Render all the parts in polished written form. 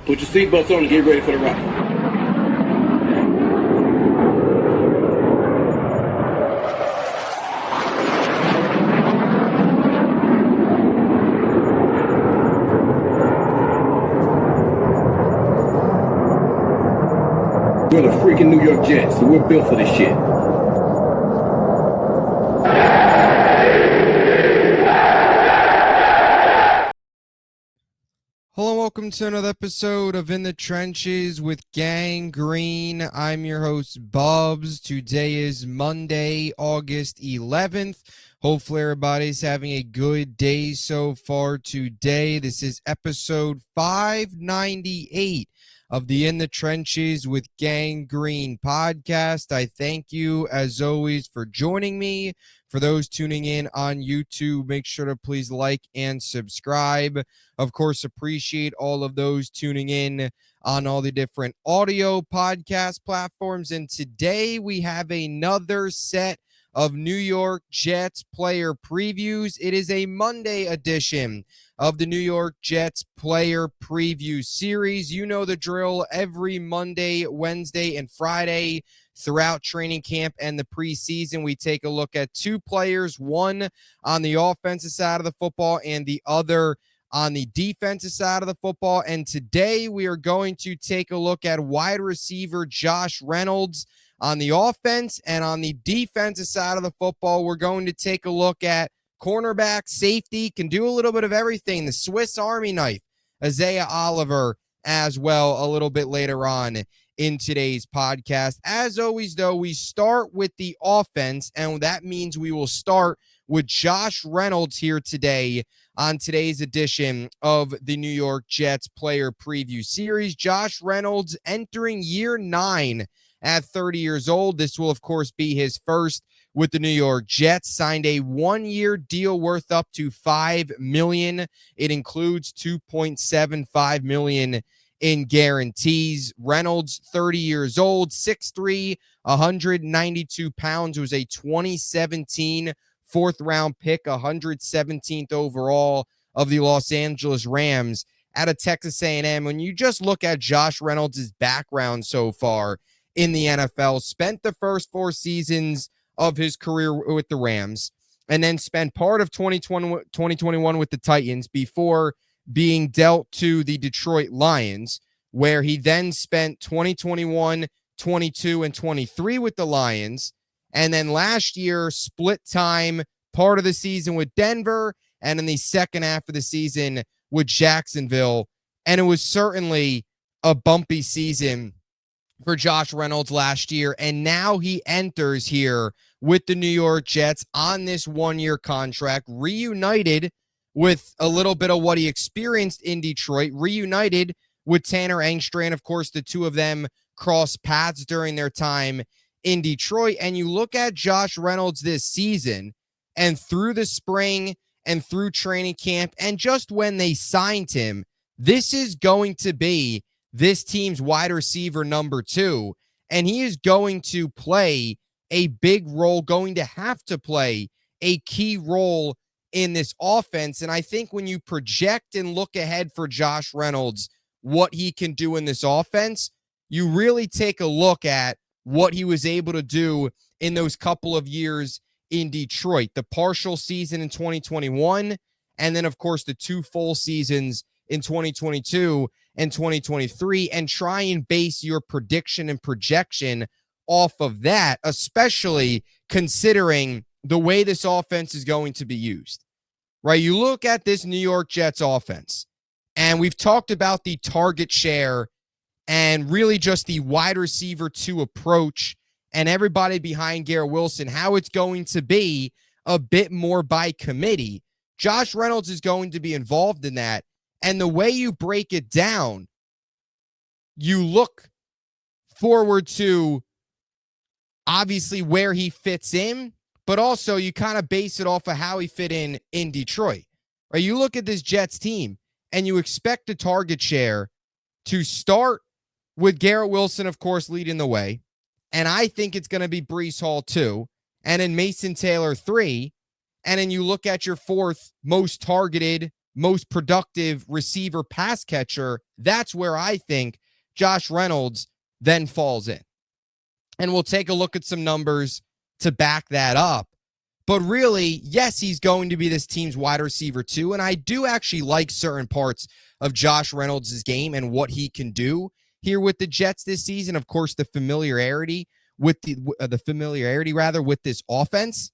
Put your seatbelts on and get ready for the ride. We're the freaking New York Jets, so we're built for this shit. Hello, welcome to another episode of In the Trenches with Gang Green. I'm your host, Bubbs. Today is Monday, August 11th. Hopefully everybody's having a good day so far today. This is episode 598 of the In the Trenches with Gang Green podcast. I thank you, as always, for joining me. For those tuning in on YouTube, make sure to please like and subscribe. Of course, appreciate all of those tuning in on all the different audio podcast platforms. And today we have another set of New York Jets player previews. It is a Monday edition of the New York Jets player preview series. You know the drill. Every Monday, Wednesday, and Friday throughout training camp and the preseason, we take a look at two players, one on the offensive side of the football and the other on the defensive side of the football. And today we are going to take a look at wide receiver Josh Reynolds on the offense, and on the defensive side of the football, we're going to take a look at cornerback, safety, can do a little bit of everything, the Swiss Army knife, Isaiah Oliver as well a little bit later on in today's podcast. As always, though, we start with the offense, and that means we will start with Josh Reynolds here today on today's edition of the New York Jets player preview series. Josh Reynolds entering year 9 at 30 years old. This will, of course, be his first with the New York Jets. Signed a one-year deal worth up to $5 million. It includes $2.75 million in guarantees. Reynolds, 30 years old, 6'3", 192 pounds, was a 2017 fourth-round pick, 117th overall of the Los Angeles Rams out of Texas A&M. When you just look at Josh Reynolds' background so far in the NFL, spent the first 4 seasons of his career with the Rams, and then spent part of 2021 with the Titans before being dealt to the Detroit Lions, where he then spent 2021, 22, and 23 with the Lions, and then last year split time, part of the season with Denver, and in the second half of the season with Jacksonville. And it was certainly a bumpy season for Josh Reynolds last year, and now he enters here with the New York Jets on this one-year contract, reunited with a little bit of what he experienced in Detroit, reunited with Tanner Engstrand. Of course, the two of them crossed paths during their time in Detroit, and you look at Josh Reynolds this season, and through the spring and through training camp, and just when they signed him, this is going to be this team's wide receiver number 2, and he is going to play a big role, going to have to play a key role in this offense. And I think when you project and look ahead for Josh Reynolds, what he can do in this offense, you really take a look at what he was able to do in those couple of years in Detroit, the partial season in 2021, and then, of course, the 2 full seasons in 2022 and 2023, and try and base your prediction and projection off of that, especially considering the way this offense is going to be used, right? You look at this New York Jets offense, and we've talked about the target share and really just the wide receiver 2 approach and everybody behind Garrett Wilson, how it's going to be a bit more by committee. Josh Reynolds is going to be involved in that. And the way you break it down, you look forward to obviously where he fits in, but also you kind of base it off of how he fit in Detroit. Right? You look at this Jets team and you expect the target share to start with Garrett Wilson, of course, leading the way. And I think it's going to be Breece Hall 2, and then Mason Taylor 3. And then you look at your 4th most targeted most productive receiver pass catcher, that's where I think Josh Reynolds then falls in. And we'll take a look at some numbers to back that up. But really, yes, he's going to be this team's wide receiver too. And I do actually like certain parts of Josh Reynolds' game and what he can do here with the Jets this season. Of course, the familiarity with with this offense,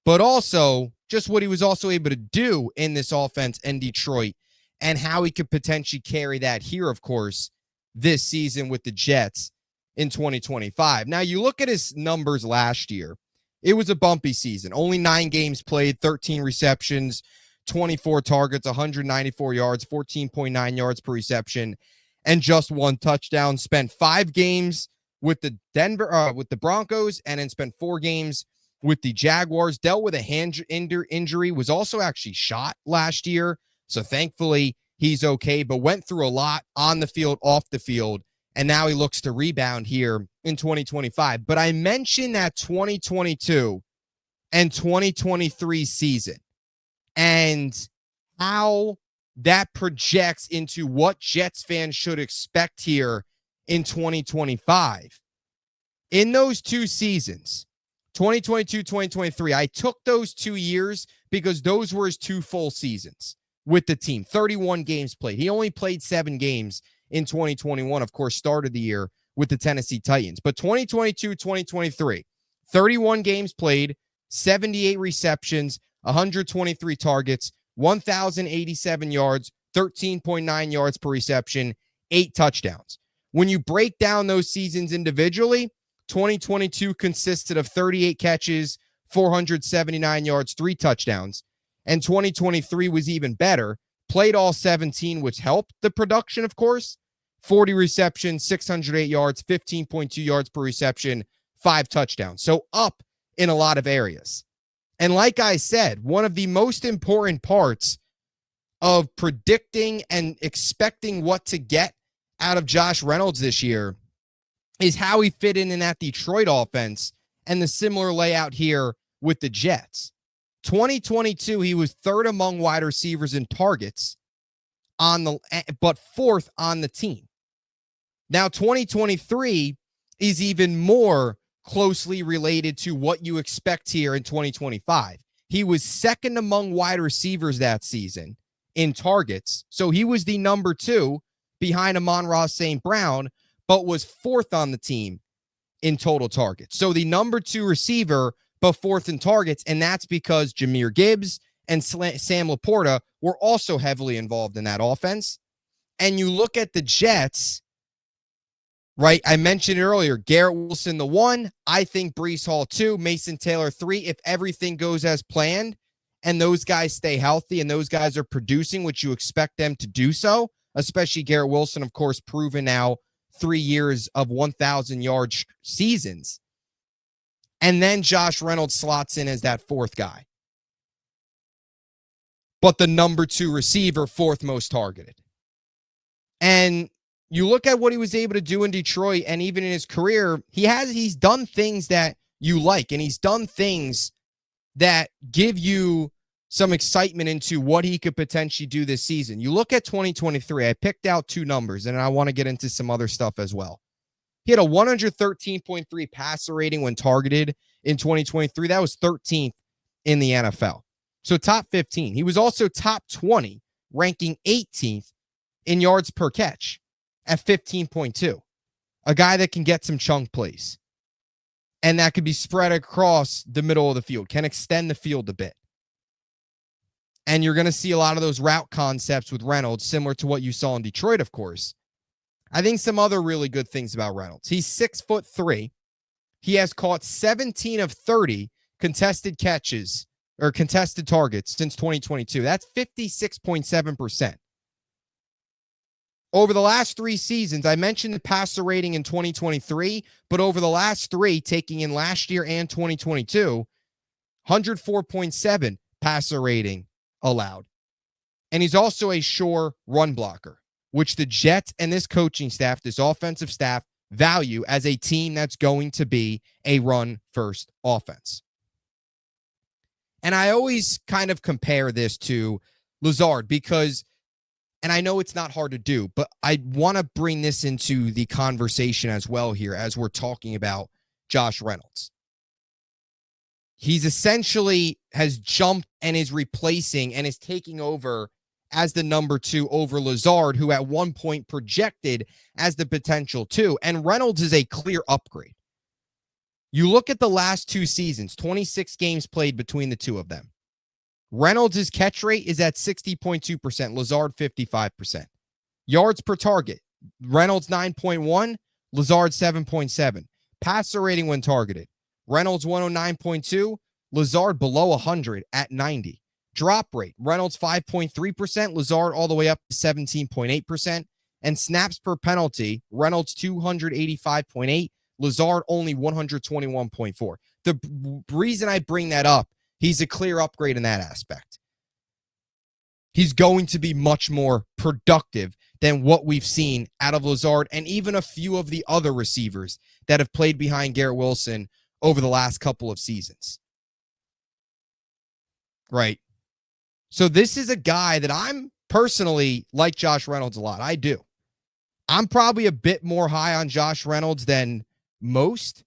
but also just what he was also able to do in this offense in Detroit and how he could potentially carry that here, of course, this season with the Jets in 2025. Now, you look at his numbers last year. It was a bumpy season. Only 9 games played, 13 receptions, 24 targets, 194 yards, 14.9 yards per reception, and just 1 touchdown. Spent 5 games with the Broncos, and then spent 4 games with the Jaguars. Dealt with a hand injury, was also actually shot last year. So thankfully he's okay, but went through a lot on the field, off the field. And now he looks to rebound here in 2025. But I mentioned that 2022 and 2023 season and how that projects into what Jets fans should expect here in 2025. In those 2 seasons, 2022, 2023, I took those 2 years because those were his 2 full seasons with the team. 31 games played. He only played 7 games in 2021, of course, started the year with the Tennessee Titans. But 2022, 2023, 31 games played, 78 receptions, 123 targets, 1,087 yards, 13.9 yards per reception, 8 touchdowns. When you break down those seasons individually, 2022 consisted of 38 catches, 479 yards, 3 touchdowns. And 2023 was even better. Played all 17, which helped the production, of course. 40 receptions, 608 yards, 15.2 yards per reception, 5 touchdowns. So up in a lot of areas. And like I said, one of the most important parts of predicting and expecting what to get out of Josh Reynolds this year is how he fit in that Detroit offense and the similar layout here with the Jets. 2022, he was 3rd among wide receivers in targets but 4th on the team. Now, 2023 is even more closely related to what you expect here in 2025. He was 2nd among wide receivers that season in targets. So he was the number 2 behind Amon-Ra St. Brown, but was 4th on the team in total targets. So the number 2 receiver, but 4th in targets. And that's because Jahmyr Gibbs and Sam Laporta were also heavily involved in that offense. And you look at the Jets, right? I mentioned it earlier, Garrett Wilson, the 1, I think Breece Hall 2, Mason Taylor 3. If everything goes as planned and those guys stay healthy and those guys are producing, which you expect them to do so, especially Garrett Wilson, of course, proven now 3 years of 1,000-yard seasons. And then Josh Reynolds slots in as that 4th guy. But the number 2 receiver, 4th most targeted. And you look at what he was able to do in Detroit, and even in his career, he's done things that you like, and he's done things that give you some excitement into what he could potentially do this season. You look at 2023, I picked out 2 numbers, and I want to get into some other stuff as well. He had a 113.3 passer rating when targeted in 2023. That was 13th in the NFL. So top 15. He was also top 20, ranking 18th in yards per catch at 15.2. A guy that can get some chunk plays. And that could be spread across the middle of the field, can extend the field a bit. And you're going to see a lot of those route concepts with Reynolds, similar to what you saw in Detroit, of course. I think some other really good things about Reynolds. He's 6'3". He has caught 17 of 30 contested catches or contested targets since 2022. That's 56.7%. Over the last 3 seasons, I mentioned the passer rating in 2023, but over the last 3, taking in last year and 2022, 104.7 passer rating allowed. And he's also a sure run blocker, which the Jets and this coaching staff, this offensive staff, value as a team that's going to be a run-first offense. And I always kind of compare this to Lazard, because, and I know it's not hard to do, but I want to bring this into the conversation as well here as we're talking about Josh Reynolds. He's essentially has jumped and is replacing and is taking over as the number 2 over Lazard, who at one point projected as the potential 2. And Reynolds is a clear upgrade. You look at the last 2 seasons, 26 games played between the two of them. Reynolds' catch rate is at 60.2%, Lazard 55%. Yards per target, Reynolds 9.1, Lazard 7.7. Passer rating when targeted, Reynolds 109.2, Lazard below 100 at 90. Drop rate, Reynolds 5.3%, Lazard all the way up to 17.8%. And snaps per penalty, Reynolds 285.8, Lazard only 121.4. The reason I bring that up, he's a clear upgrade in that aspect. He's going to be much more productive than what we've seen out of Lazard and even a few of the other receivers that have played behind Garrett Wilson over the last couple of seasons. Right. So this is a guy that I'm personally like Josh Reynolds a lot. I do. I'm probably a bit more high on Josh Reynolds than most.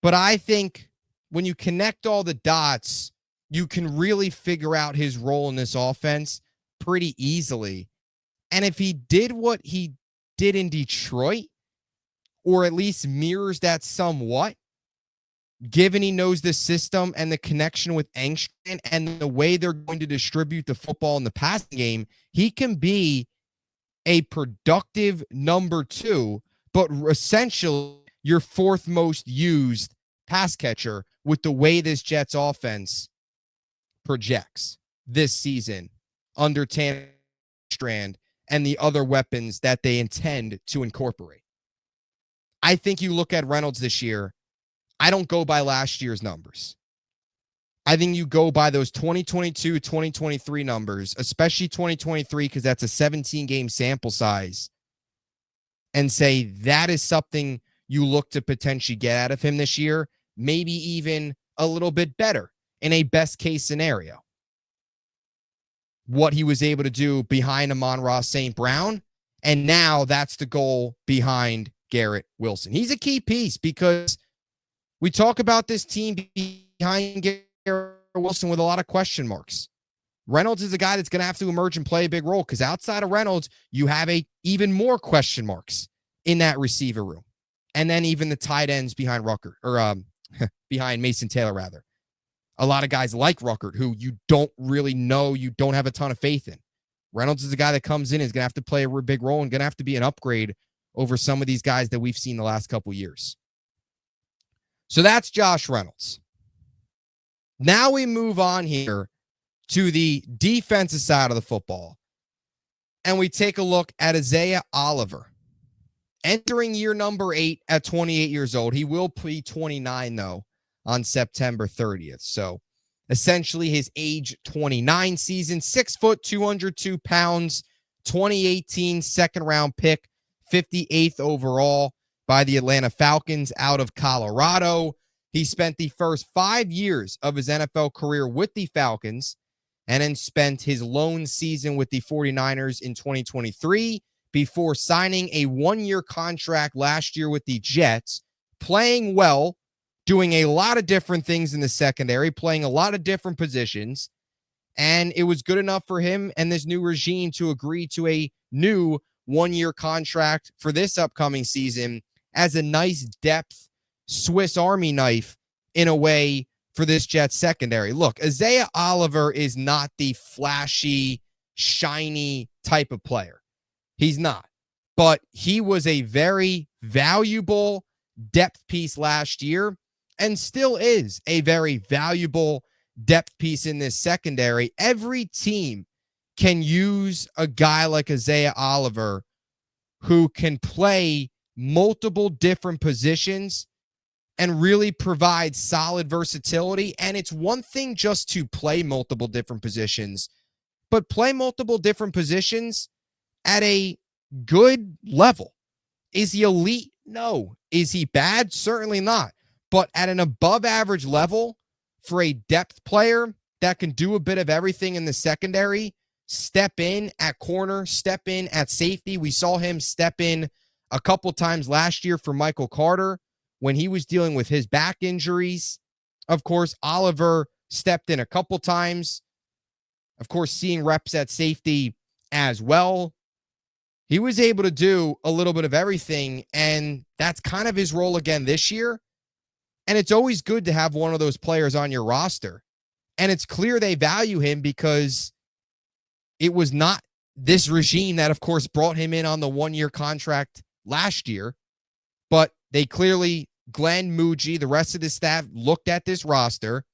But I think when you connect all the dots, you can really figure out his role in this offense pretty easily. And if he did what he did in Detroit, or at least mirrors that somewhat, given he knows the system and the connection with Engstrand and the way they're going to distribute the football in the passing game, he can be a productive number 2, but essentially your 4th most used pass catcher with the way this Jets offense projects this season under Tanner Engstrand and the other weapons that they intend to incorporate. I think you look at Reynolds this year, I don't go by last year's numbers. I think you go by those 2022, 2023 numbers, especially 2023, because that's a 17-game sample size, and say that is something you look to potentially get out of him this year, maybe even a little bit better in a best-case scenario. What he was able to do behind Amon-Ra St. Brown, and now that's the goal behind Garrett Wilson. He's a key piece because we talk about this team behind Garrett Wilson with a lot of question marks. Reynolds is a guy that's going to have to emerge and play a big role because outside of Reynolds, you have even more question marks in that receiver room. And then even the tight ends behind behind Mason Taylor, rather. A lot of guys like Ruckert who you don't really know, you don't have a ton of faith in. Reynolds is a guy that comes in, is going to have to play a big role and going to have to be an upgrade over some of these guys that we've seen the last couple years. So that's Josh Reynolds. Now we move on here to the defensive side of the football, and we take a look at Isaiah Oliver. Entering year number 8 at 28 years old. He will be 29, though, on September 30th. So essentially his age 29 season, 6 foot, 202 pounds, 2018 second-round pick, 58th overall by the Atlanta Falcons out of Colorado. He spent the first 5 years of his NFL career with the Falcons and then spent his lone season with the 49ers in 2023 before signing a 1-year contract last year with the Jets, playing well, doing a lot of different things in the secondary, playing a lot of different positions, and it was good enough for him and this new regime to agree to a new 1-year contract for this upcoming season as a nice depth Swiss Army knife in a way for this Jets secondary. Look, Isaiah Oliver is not the flashy, shiny type of player. He's not. But he was a very valuable depth piece last year and still is a very valuable depth piece in this secondary. Every team can use a guy like Isaiah Oliver who can play multiple different positions and really provide solid versatility. And it's one thing just to play multiple different positions, but play multiple different positions at a good level. Is he elite? No. Is he bad? Certainly not. But at an above average level for a depth player, that can do a bit of everything in the secondary step in at corner, step in at safety. We saw him step in a couple times last year for Michael Carter when he was dealing with his back injuries. Of course, Oliver stepped in a couple times. Of course, seeing reps at safety as well. He was able to do a little bit of everything, and that's kind of his role again this year. And it's always good to have one of those players on your roster. And it's clear they value him because it was not this regime that, of course, brought him in on the one-year contract last year. But they clearly, Glenn, Muji, the rest of the staff looked at this roster,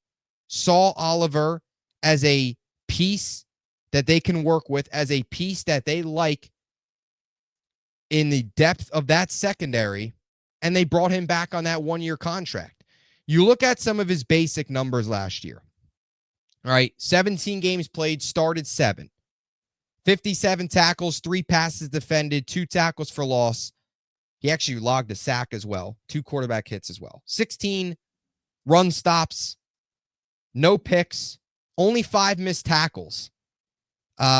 saw Oliver as a piece that they can work with, as a piece that they like in the depth of that secondary, and they brought him back on that one-year contract. You look at some of his basic numbers last year. All right, 17 games played, started 7. 57 tackles, 3 passes defended, 2 tackles for loss. He actually logged a sack as well, 2 quarterback hits as well. 16 run stops, no picks, only 5 missed tackles,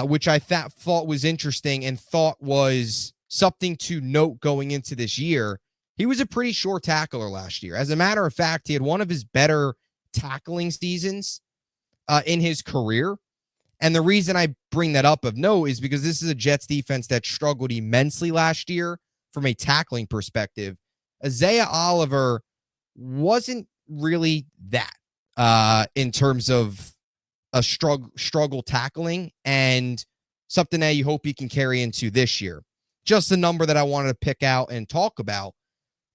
which I thought was interesting and thought was something to note going into this year. He was a pretty short tackler last year. As a matter of fact, he had one of his better tackling seasons in his career. And the reason I bring that up of note is because this is a Jets defense that struggled immensely last year from a tackling perspective. Isaiah Oliver wasn't really that in terms of a struggle tackling, and something that you hope he can carry into this year. Just a number that I wanted to pick out and talk about.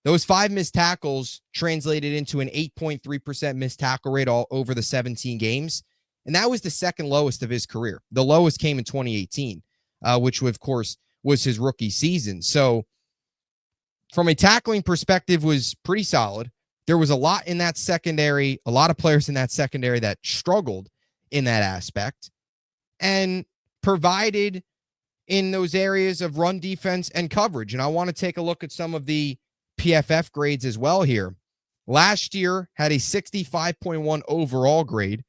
Those 5 missed tackles translated into an 8.3% missed tackle rate all over the 17 games. And that was the second lowest of his career. The lowest came in 2018, which, of course, was his rookie season. So from a tackling perspective, was pretty solid. There was a lot in that secondary, a lot of players in that secondary that struggled in that aspect, and provided in those areas of run defense and coverage. And I want to take a look at some of the PFF grades as well here. Last year had a 65.1 overall grade,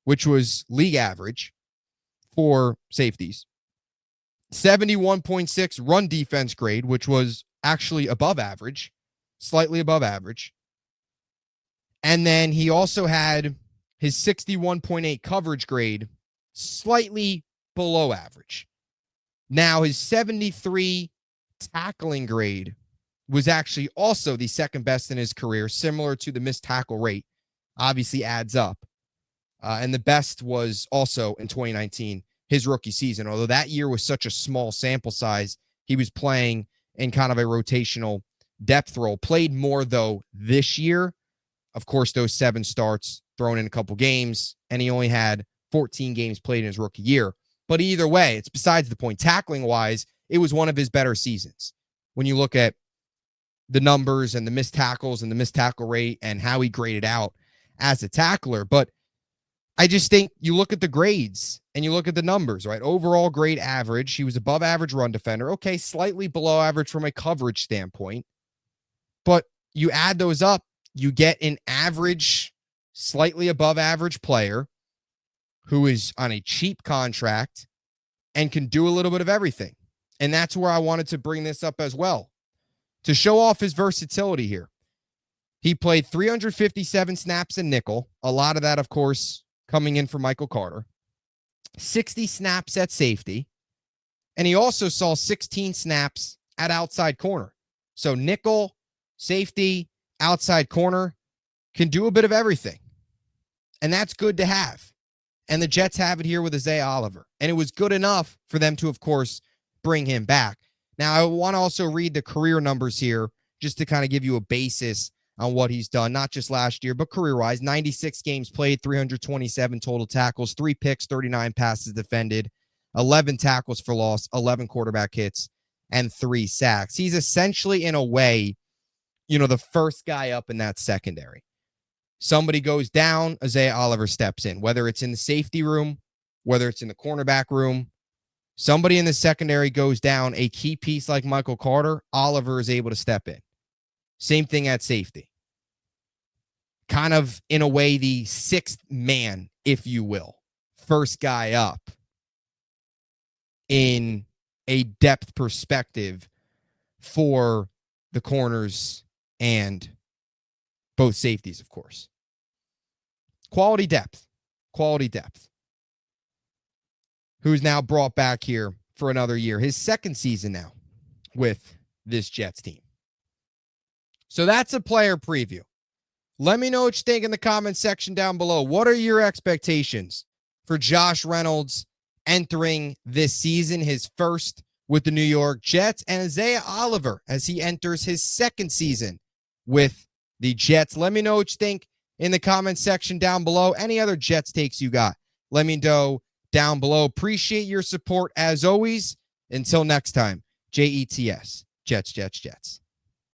which was league average for safeties. 71.6 run defense grade, which was actually above average, slightly above average. And then he also had his 61.8 coverage grade, slightly below average. Now, his 73 tackling grade was actually also the second best in his career, similar to the missed tackle rate. Obviously adds up. And the best was also in 2019, his rookie season. Although that year was such a small sample size, he was playing in kind of a rotational depth role. Played more, though, this year. Of course, those 7 starts, thrown in a couple games, and he only had 14 games played in his rookie year. But either way, it's besides the point. Tackling-wise, it was one of his better seasons. When you look at the numbers and the missed tackles and the missed tackle rate and how he graded out as a tackler. But I just think you look at the grades and you look at the numbers, right? Overall grade average. He was above average run defender. Okay, slightly below average from a coverage standpoint. But you add those up, you get an average, slightly above average player who is on a cheap contract and can do a little bit of everything. And that's where I wanted to bring this up as well, to show off his versatility here. He played 357 snaps in nickel. A lot of that, of course, coming in for Michael Carter. 60 snaps at safety. And he also saw 16 snaps at outside corner. So nickel, safety, outside corner, can do a bit of everything. And that's good to have. And the Jets have it here with Isaiah Oliver. And it was good enough for them to, of course, bring him back. Now, I want to also read the career numbers here just to kind of give you a basis on what he's done, not just last year, but career-wise. 96 games played, 327 total tackles, 3 picks, 39 passes defended, 11 tackles for loss, 11 quarterback hits, and 3 sacks. He's essentially, in a way, the first guy up in that secondary. Somebody goes down, Isaiah Oliver steps in, whether it's in the safety room, whether it's in the cornerback room. Somebody in the secondary goes down, a key piece like Michael Carter, Oliver is able to step in. Same thing at safety. Kind of, in a way, the 6th man if you will. First guy up in a depth perspective for the corners and both safeties, of course. Quality depth. Who's now brought back here for another year. His second season now with this Jets team. So that's a player preview. Let me know what you think in the comment section down below. What are your expectations for Josh Reynolds entering this season, his first with the New York Jets, and Isaiah Oliver as he enters his second season with the Jets? Let me know what you think in the comment section down below. Any other Jets takes you got, let me know down below. Appreciate your support as always. Until next time, JETS, Jets.